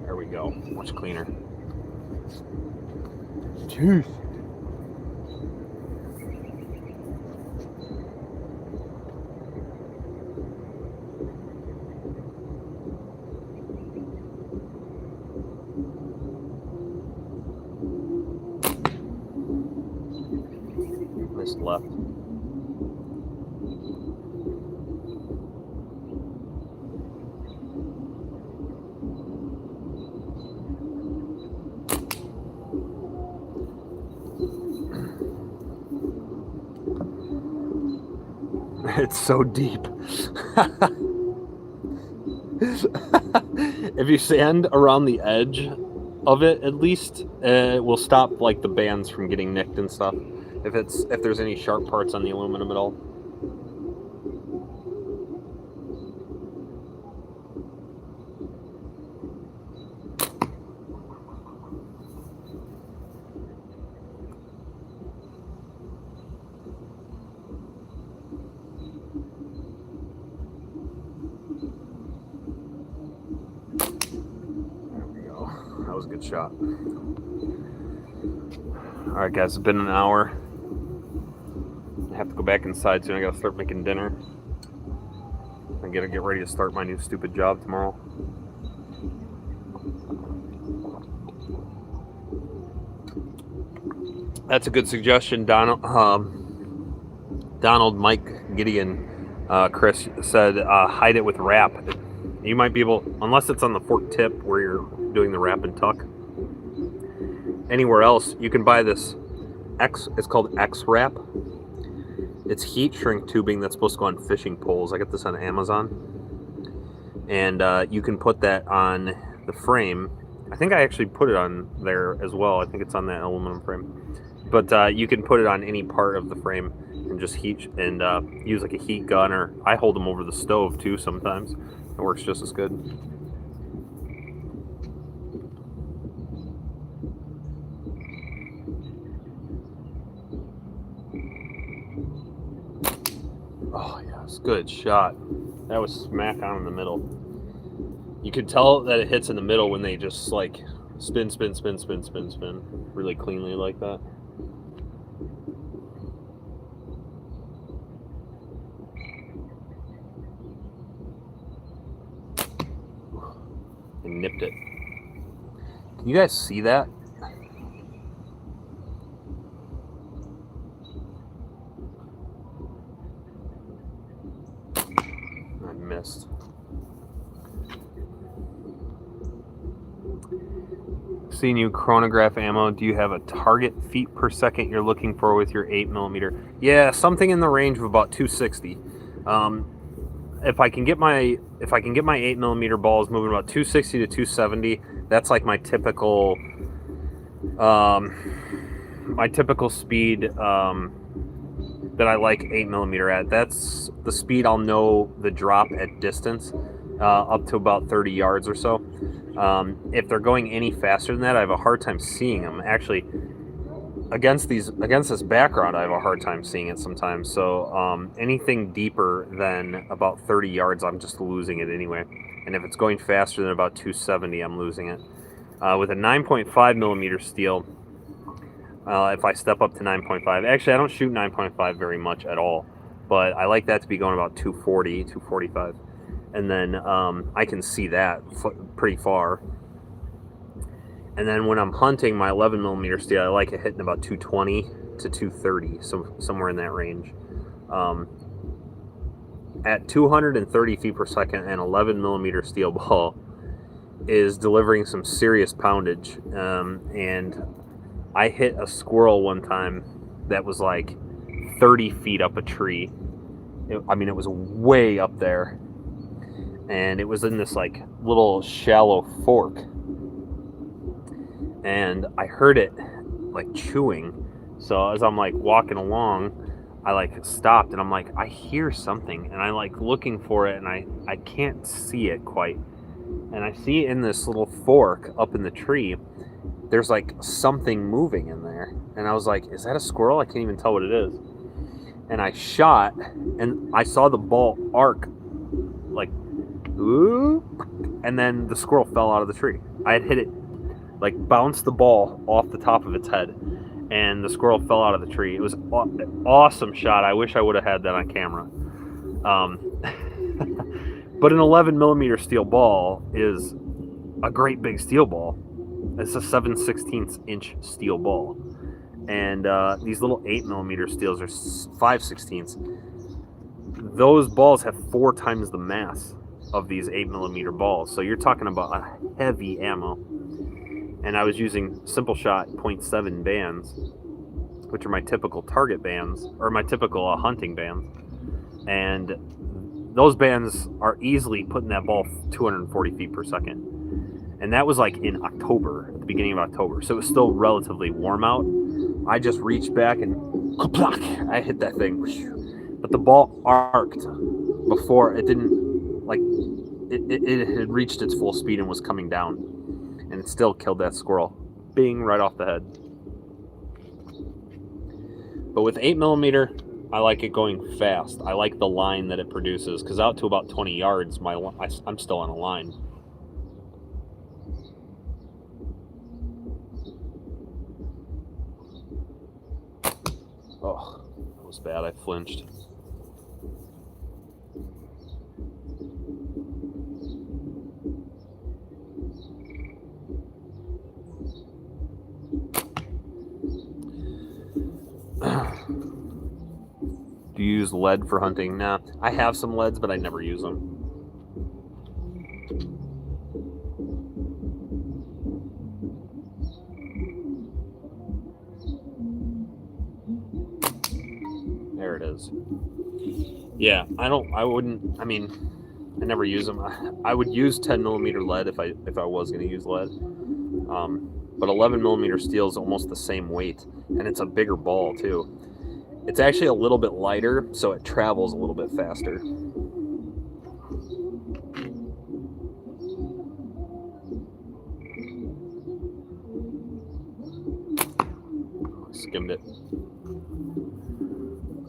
There we go. Much cleaner. Jeez. Missed left. It's so deep. If you sand around the edge of it, at least, it will stop like the bands from getting nicked and stuff. If there's any sharp parts on the aluminum at all. was a good shot. All right, guys, it's been an hour. I have to go back inside soon. I gotta start making dinner. I gotta get ready to start my new stupid job tomorrow. That's a good suggestion, Donald. Mike Gideon, Chris said, hide it with wrap. You might be able, unless it's on the fork tip where you're doing the wrap and tuck. Anywhere else, you can buy this it's called X-Wrap. It's heat shrink tubing that's supposed to go on fishing poles. I got this on Amazon. And you can put that on the frame. I think I actually put it on there as well. I think it's on that aluminum frame. But you can put it on any part of the frame and just heat and use like a heat gun, or I hold them over the stove too sometimes. It works just as good. Oh yes, good shot. That was smack on in the middle. You could tell that it hits in the middle when they just like spin really cleanly like that. And nipped it. Can you guys see that? I missed. Seeing you, Chronograph Ammo. Do you have a target feet per second you're looking for with your 8mm? Yeah, something in the range of about 260. If I can get my 8mm balls moving about 260 to 270, that's like my typical speed that I like 8mm at. That's the speed I'll know the drop at distance, up to about 30 yards or so. If they're going any faster than that, I have a hard time seeing them. Actually, against this background, I have a hard time seeing it sometimes. So anything deeper than about 30 yards, I'm just losing it anyway. And if it's going faster than about 270, I'm losing it. With a 9.5mm steel, if I step up to 9.5, actually I don't shoot 9.5 very much at all, but I like that to be going about 240, 245. And then I can see that pretty far. And then when I'm hunting my 11mm steel, I like it hitting about 220 to 230, so somewhere in that range. At 230 feet per second, an 11mm steel ball is delivering some serious poundage. And I hit a squirrel one time that was like 30 feet up a tree. It was way up there. And it was in this like little shallow fork. And I heard it like chewing. So as I'm like walking along, I like stopped and I'm like, I hear something, and I like looking for it, and I can't see it quite. And I see in this little fork up in the tree, there's like something moving in there. And I was like, is that a squirrel? I can't even tell what it is. And I shot, and I saw the ball arc like, ooh, and then the squirrel fell out of the tree. I had hit it, like bounced the ball off the top of its head, and the squirrel fell out of the tree. It was an awesome shot. I wish I would have had that on camera. But an 11mm steel ball is a great big steel ball. It's a 7/16 inch steel ball. And these little 8mm steels are 5/16. Those balls have 4 times the mass of these 8mm balls. So you're talking about a heavy ammo. And I was using Simple Shot 0.7 bands, which are my typical target bands, or my typical hunting bands. And those bands are easily putting that ball 240 feet per second. And that was like in October, at the beginning of October. So it was still relatively warm out. I just reached back and I hit that thing. But the ball arced before it didn't, like, it had reached its full speed and was coming down. And it still killed that squirrel. Bing, right off the head. But with 8mm, I like it going fast. I like the line that it produces, because out to about 20 yards, I'm still on a line. Oh, that was bad. I flinched. Do you use lead for hunting? Nah, I have some leads, but I never use them. There it is. Yeah, I never use them. I would use 10 millimeter lead if I was going to use lead. But 11 millimeter steel is almost the same weight, and it's a bigger ball too. It's actually a little bit lighter, so it travels a little bit faster. Skimmed it.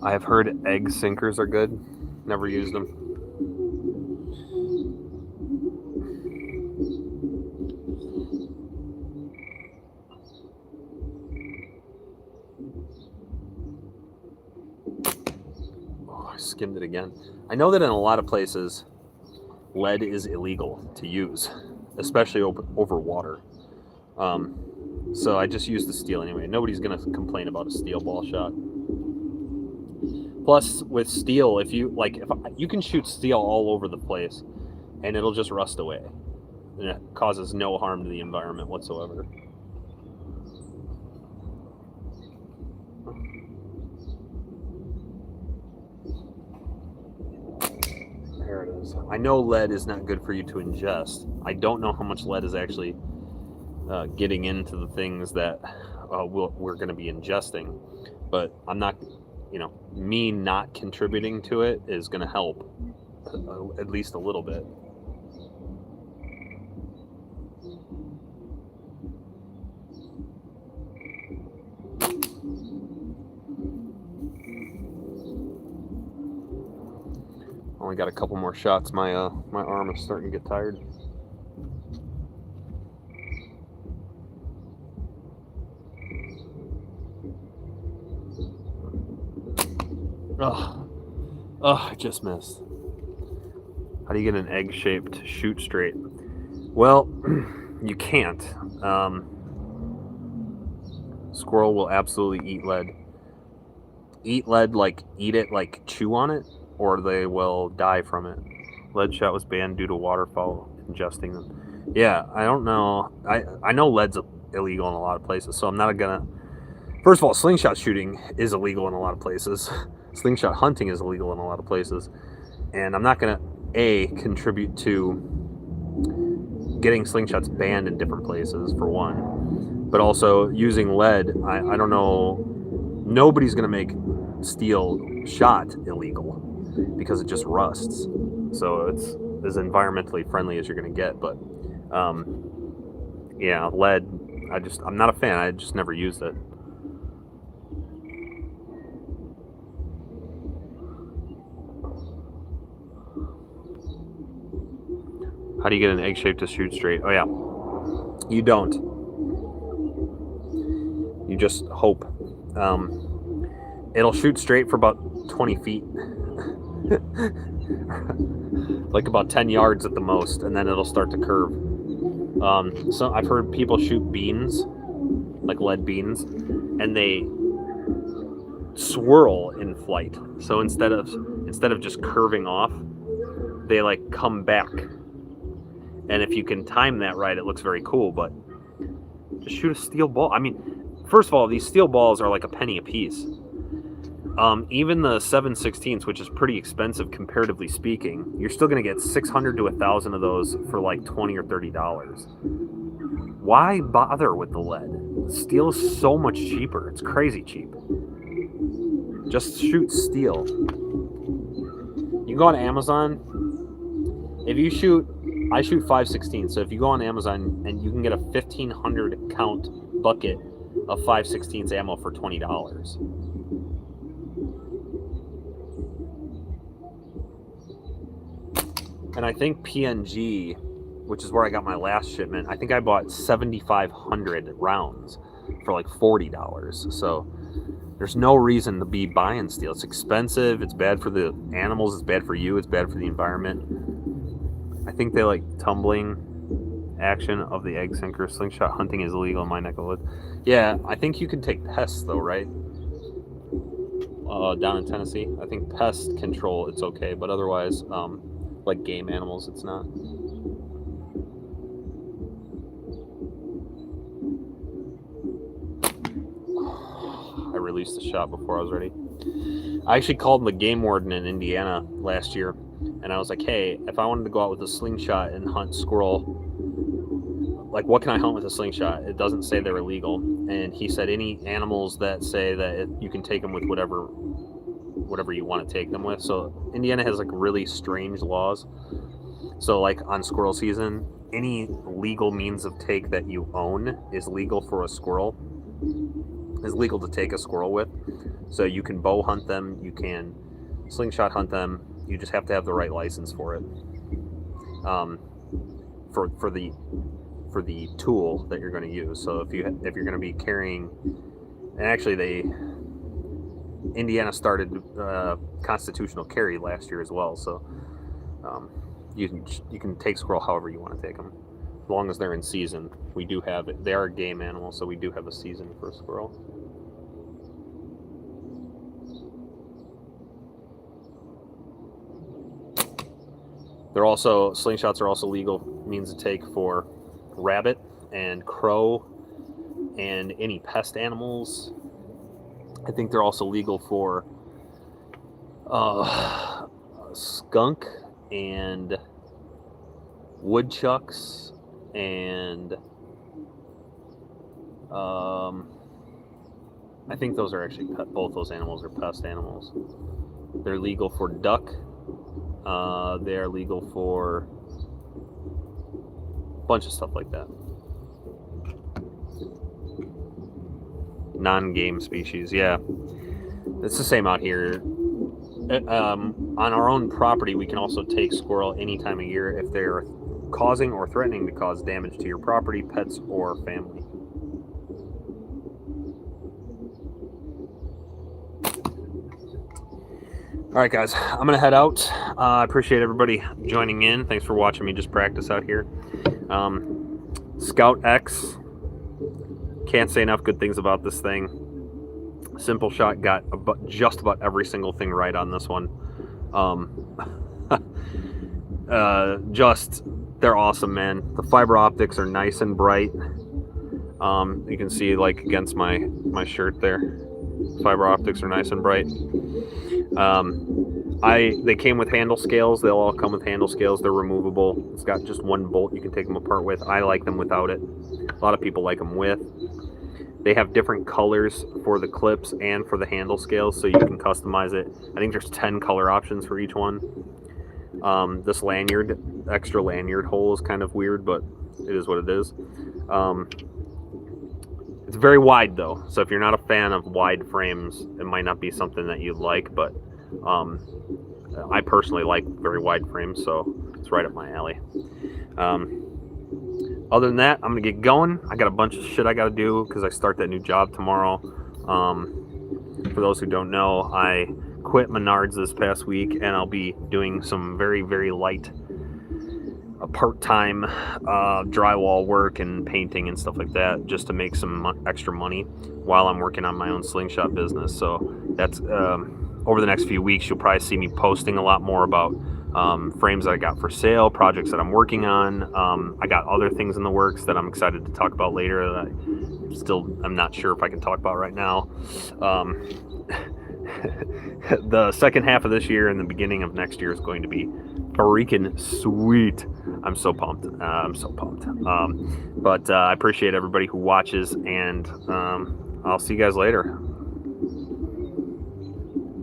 I have heard egg sinkers are good. Never used them. Oh, I skimmed it again. I know that in a lot of places, lead is illegal to use, especially over water. So I just use the steel anyway. Nobody's gonna complain about a steel ball shot. Plus, with steel, if you can shoot steel all over the place, and it'll just rust away, and it causes no harm to the environment whatsoever. There it is. I know lead is not good for you to ingest. I don't know how much lead is actually getting into the things that we're going to be ingesting, but I'm not, me not contributing to it is going to help at least a little bit. Only got a couple more shots. My arm is starting to get tired. Oh, I just missed. How do you get an egg-shaped shoot straight? Well, you can't. Squirrel will absolutely eat lead. Eat lead, like eat it, like chew on it, or they will die from it. Lead shot was banned due to waterfowl ingesting them. Yeah, I don't know. I know lead's illegal in a lot of places, so I'm not gonna... First of all, slingshot shooting is illegal in a lot of places. Slingshot hunting is illegal in a lot of places. And I'm not going to, contribute to getting slingshots banned in different places, for one. But also, using lead, I don't know, nobody's going to make steel shot illegal because it just rusts. So it's as environmentally friendly as you're going to get. But, yeah, lead, I'm not a fan. I just never used it. How do you get an egg shape to shoot straight? Oh, yeah. You don't. You just hope. It'll shoot straight for about 20 feet. Like about 10 yards at the most, and then it'll start to curve. So I've heard people shoot beans, like lead beans, and they swirl in flight. So instead of just curving off, they like come back. And if you can time that right, it looks very cool, but just shoot a steel ball. I mean, first of all, these steel balls are like a penny a piece. Even the 7/16, which is pretty expensive comparatively speaking, you're still going to get 600 to 1,000 of those for like $20 or $30. Why bother with the lead? Steel is so much cheaper. It's crazy cheap. Just shoot steel. You can go on Amazon. If you shoot... I shoot 5/16, so if you go on Amazon and you can get a 1,500 count bucket of 5/16 ammo for $20. And I think PNG, which is where I got my last shipment, I think I bought 7,500 rounds for like $40. So There's no reason to be buying steel. It's expensive. It's bad for the animals. It's bad for you. It's bad for the environment. I think they like tumbling action of the egg sinker. Slingshot hunting is illegal in my neck of the woods. Yeah, I think you can take pests though, right? Down in Tennessee, I think pest control it's okay, but otherwise, like game animals, it's not. I released the shot before I was ready. I actually called the game warden in Indiana last year, and I was like, hey, if I wanted to go out with a slingshot and hunt squirrel, like what can I hunt with a slingshot? It doesn't say they're illegal. And he said any animals that say that you can take them with whatever you want to take them with. So Indiana has like really strange laws. So like on squirrel season, any legal means of take that you own is legal for a squirrel. Is legal to take a squirrel with. So you can bow hunt them, you can slingshot hunt them. You just have to have the right license for it. For the tool that you're going to use. So if you're going to be carrying, and actually Indiana started constitutional carry last year as well. So you can take squirrel however you want to take them, as long as they're in season. We do have it. They are a game animal, so we do have a season for a squirrel. Slingshots are also legal means to take for rabbit and crow and any pest animals. I think they're also legal for skunk and woodchucks and I think those are actually both those animals are pest animals. They're legal for duck. They're legal for a bunch of stuff like that. Non-game species, yeah. It's the same out here. On our own property, we can also take squirrel any time of year if they're causing or threatening to cause damage to your property, pets, or family. All right, guys, I'm going to head out. I appreciate everybody joining in. Thanks for watching me just practice out here. Scout X. Can't say enough good things about this thing. Simple Shot got just about every single thing right on this one. They're awesome, man. The fiber optics are nice and bright. You can see like against my shirt there. Fiber optics are nice and bright. They came with handle scales. They'll all come with handle scales. They're removable. It's got just one bolt you can take them apart with. I like them without it. A lot of people like them with. They have different colors for the clips and for the handle scales, so you can customize it. I think there's 10 color options for each one. This extra lanyard hole is kind of weird, but it is what it is. It's very wide though, so if you're not a fan of wide frames, it might not be something that you'd like, but I personally like very wide frames, so it's right up my alley. Other than that, I'm gonna get going. I got a bunch of shit I gotta do because I start that new job tomorrow. For those who don't know, I quit Menards this past week, and I'll be doing some very, very light part-time drywall work and painting and stuff like that, just to make some extra money while I'm working on my own slingshot business. So that's over the next few weeks, you'll probably see me posting a lot more about frames that I got for sale, projects that I'm working on. I got other things in the works that I'm excited to talk about later that I'm not sure if I can talk about right now. The second half of this year and the beginning of next year is going to be freaking sweet. I'm so pumped. But I appreciate everybody who watches, and I'll see you guys later.